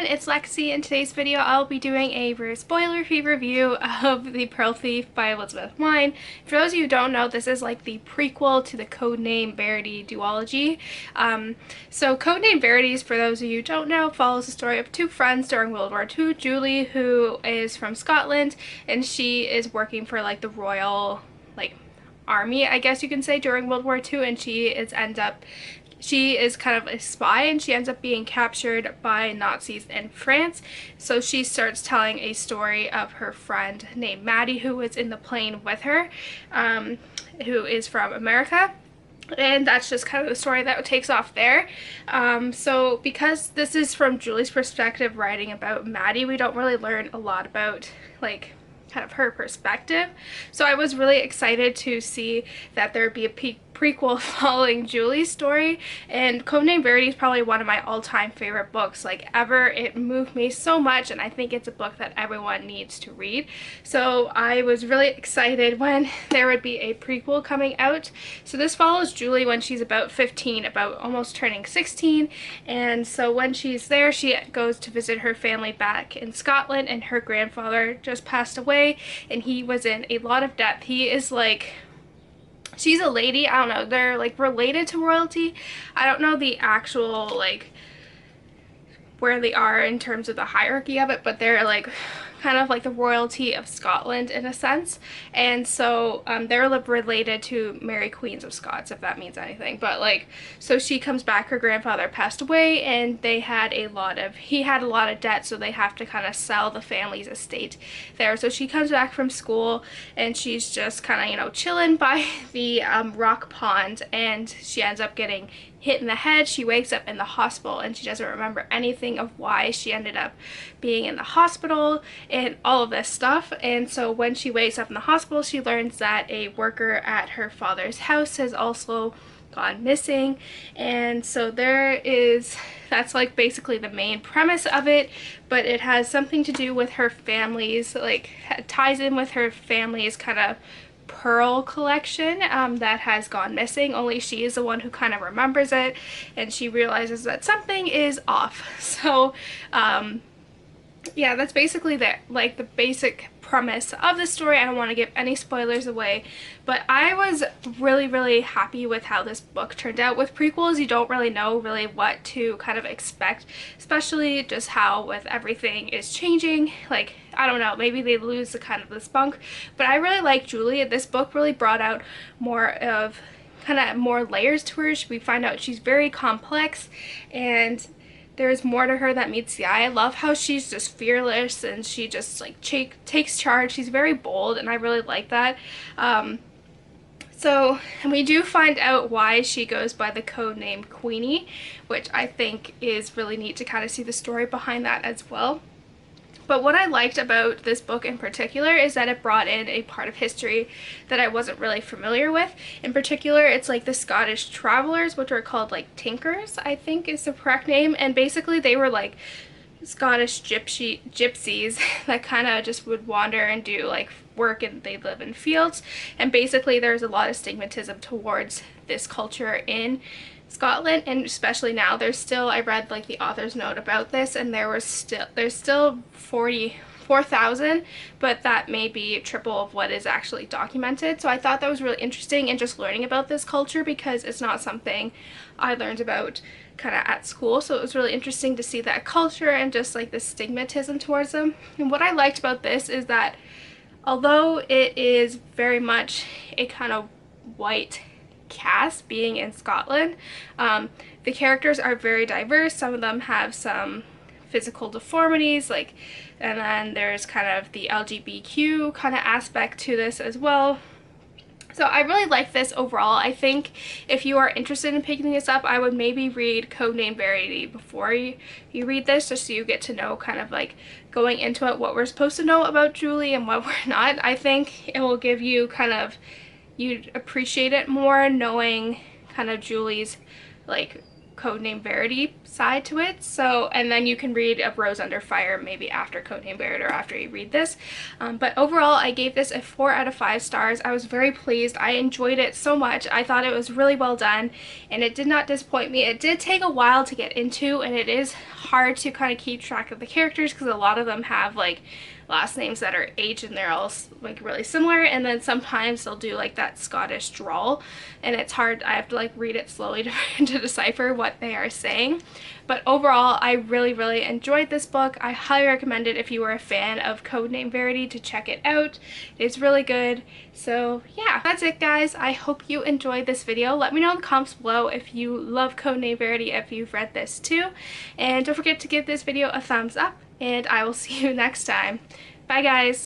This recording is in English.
everyone, it's Lexi. In today's video I'll be doing a spoiler-free review of The Pearl Thief by Elizabeth Wein. For those of you who don't know, this is like the prequel to the Codename Verity duology. So Codename Verities, for those of you who don't know, follows the story of two friends during World War II. Julie, who is from Scotland, and she is working for like the royal army, I guess you can say, during World War II, and she is kind of a spy, and she ends up being captured by Nazis in France. So she starts telling a story of her friend named Maddie, who was in the plane with her, who is from America. And that's just kind of the story that takes off there. So because this is from Julie's perspective writing about Maddie, we don't really learn a lot about kind of her perspective. So I was really excited to see that there'd be a prequel following Julie's story, and Codename Verity is probably one of my all-time favorite books ever. It moved me so much, and I think it's a book that everyone needs to read. So I was really excited when there would be a prequel coming out. So this follows Julie when she's about 15, about almost turning 16, and so when she's there she goes to visit her family back in Scotland, and her grandfather just passed away and he was in a lot of debt. He is she's a lady, I don't know, they're related to royalty. I don't know the actual where they are in terms of the hierarchy of it, but they're kind of the royalty of Scotland in a sense. And so they're related to Mary Queens of Scots, if that means anything. But so she comes back, her grandfather passed away, and he had a lot of debt, so they have to kind of sell the family's estate there. So she comes back from school and she's just kind of chilling by the rock pond, and she ends up getting hit in the head. She wakes up in the hospital and she doesn't remember anything of why she ended up being in the hospital and all of this stuff. And so when she wakes up in the hospital, she learns that a worker at her father's house has also gone missing. And so that's basically the main premise of it, but it has something to do with her family's, ties in with her family's kind of pearl collection that has gone missing. Only she is the one who kind of remembers it, and she realizes that something is off. So yeah, that's basically the basic premise of the story. I don't want to give any spoilers away, but I was really happy with how this book turned out. With prequels, you don't really know what to kind of expect, especially just how with everything is changing. I don't know, maybe they lose the kind of the spunk, but I really like Julie. This book really brought out more layers to her. We find out she's very complex, and there's more to her that meets the eye. I love how she's just fearless, and she just takes charge. She's very bold, and I really like that. And we do find out why she goes by the code name Queenie, which I think is really neat to kind of see the story behind that as well. But what I liked about this book in particular is that it brought in a part of history that I wasn't really familiar with. In particular, it's the Scottish travelers, which are called tinkers, I think is the correct name. And basically they were Scottish gypsies that kind of just would wander and do work, and they live in fields. And basically there's a lot of stigmatism towards this culture in Scotland, and especially now. There's still, I read the author's note about this, and there's still 44,000, but that may be triple of what is actually documented. So I thought that was really interesting, and just learning about this culture, because it's not something I learned about kind of at school. So it was really interesting to see that culture and just the stigmatism towards them. And what I liked about this is that although it is very much a kind of white cast being in Scotland, the characters are very diverse. Some of them have some physical deformities, and then there's kind of the LGBTQ kind of aspect to this as well. So I really like this overall. I think if you are interested in picking this up, I would maybe read Codename Verity before you read this, just so you get to know kind of going into it what we're supposed to know about Julie and what we're not. I think it will give you you'd appreciate it more knowing kind of Julie's Codename Verity side to it. So, and then you can read A Rose Under Fire maybe after Codename Verity or after you read this. But overall, I gave this a 4 out of 5 stars. I was very pleased. I enjoyed it so much. I thought it was really well done, and it did not disappoint me. It did take a while to get into, and it is hard to kind of keep track of the characters because a lot of them have like last names that are H and they're all like really similar, and then sometimes they'll do like that Scottish drawl and it's hard. I have to like read it slowly to decipher what they are saying. But overall, I really enjoyed this book. I highly recommend it if you were a fan of Codename Verity to check it out. It's really good. So yeah, that's it guys. I hope you enjoyed this video. Let me know in the comments below if you love Codename Verity, if you've read this too. And don't forget to give this video a thumbs up, and I will see you next time. Bye guys!